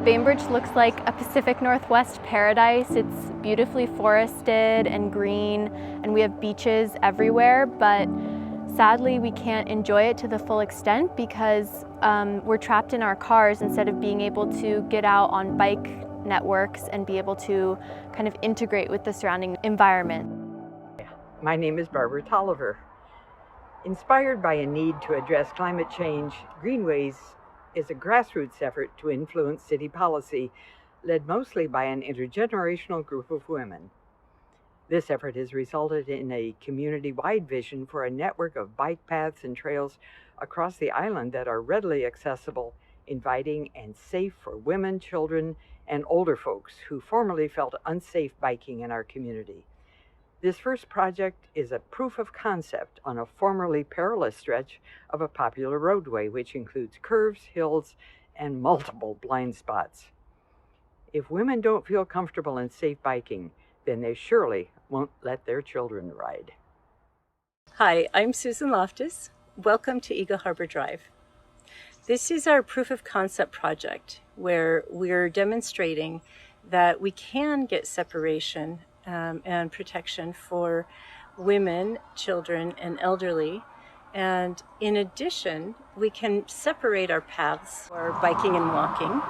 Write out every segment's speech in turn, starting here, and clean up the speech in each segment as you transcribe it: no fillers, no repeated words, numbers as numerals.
Bainbridge looks like a Pacific Northwest paradise. It's beautifully forested and green, and we have beaches everywhere, but sadly we can't enjoy it to the full extent because we're trapped in our cars instead of being able to get out on bike networks and be able to kind of integrate with the surrounding environment. My name is Barbara Tolliver. Inspired by a need to address climate change, GreenWays is a grassroots effort to influence city policy, led mostly by an intergenerational group of women. This effort has resulted in a community-wide vision for a network of bike paths and trails across the island that are readily accessible, inviting, and safe for women, children, and older folks who formerly felt unsafe biking in our community. This first project is a proof of concept on a formerly perilous stretch of a popular roadway, which includes curves, hills, and multiple blind spots. If women don't feel comfortable and safe biking, then they surely won't let their children ride. Hi, I'm Susan Loftus. Welcome to Eagle Harbor Drive. This is our proof of concept project where we're demonstrating that we can get separation and protection for women, children, and elderly. And in addition, we can separate our paths for biking and walking.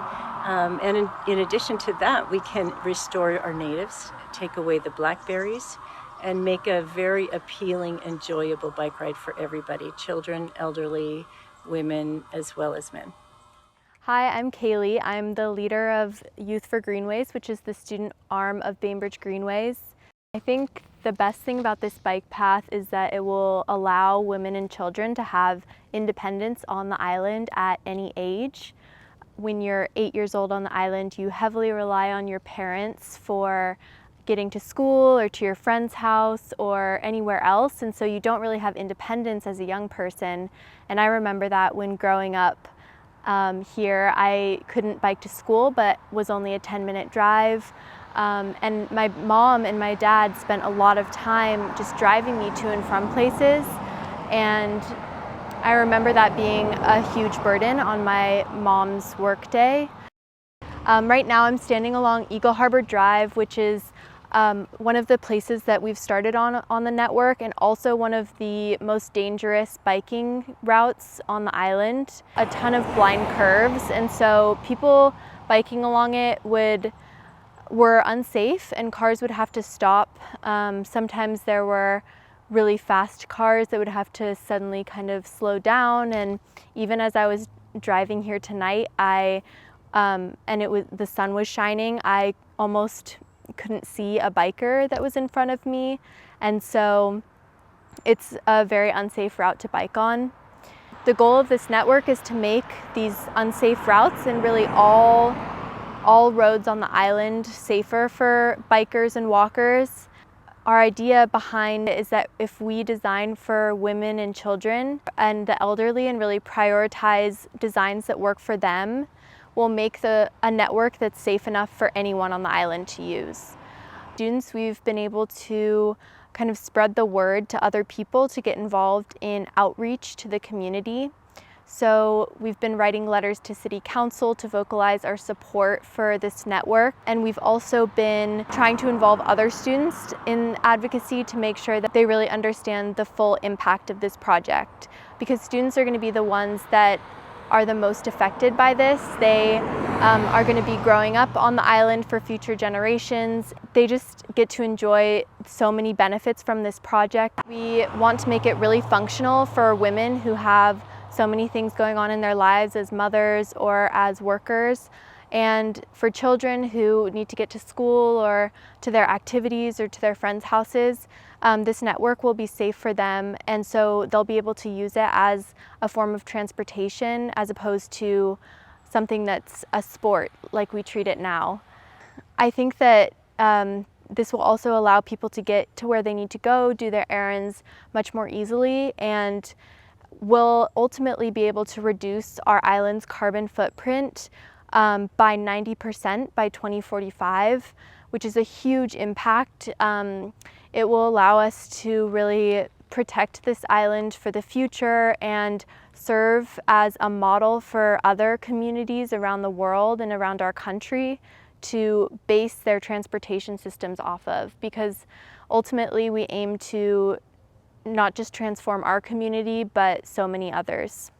And in addition to that, we can restore our natives, take away the blackberries, and make a very appealing, enjoyable bike ride for everybody, children, elderly, women, as well as men. Hi, I'm Kaylee. I'm the leader of Youth for GreenWays, which is the student arm of Bainbridge GreenWays. I think the best thing about this bike path is that it will allow women and children to have independence on the island at any age. When you're 8 years old on the island, you heavily rely on your parents for getting to school or to your friend's house or anywhere else, and so you don't really have independence as a young person. And I remember that when growing up here, I couldn't bike to school, but was only a 10-minute drive. And my mom and my dad spent a lot of time just driving me to and from places. And I remember that being a huge burden on my mom's work day. Right now I'm standing along Eagle Harbor Drive, which is one of the places that we've started on the network, and also one of the most dangerous biking routes on the island. A ton of blind curves, and so people biking along it were unsafe, and cars would have to stop. Sometimes there were really fast cars that would have to suddenly kind of slow down, and even as I was driving here tonight, the sun was shining, I almost couldn't see a biker that was in front of me, and so it's a very unsafe route to bike on. The goal of this network is to make these unsafe routes and really all roads on the island safer for bikers and walkers. Our idea behind it is that if we design for women and children and the elderly and really prioritize designs that work for them, we'll make a network that's safe enough for anyone on the island to use. Students, we've been able to kind of spread the word to other people to get involved in outreach to the community. So we've been writing letters to City Council to vocalize our support for this network. And we've also been trying to involve other students in advocacy to make sure that they really understand the full impact of this project. Because students are going to be the ones that are the most affected by this. They are going to be growing up on the island for future generations. They just get to enjoy so many benefits from this project. We want to make it really functional for women who have so many things going on in their lives as mothers or as workers, and for children who need to get to school or to their activities or to their friends' houses. This network will be safe for them, and so they'll be able to use it as a form of transportation as opposed to something that's a sport like we treat it now. I think that this will also allow people to get to where they need to go, do their errands much more easily, and will ultimately be able to reduce our island's carbon footprint by 90% by 2045, which is a huge impact. It will allow us to really protect this island for the future and serve as a model for other communities around the world and around our country to base their transportation systems off of, because ultimately we aim to not just transform our community, but so many others.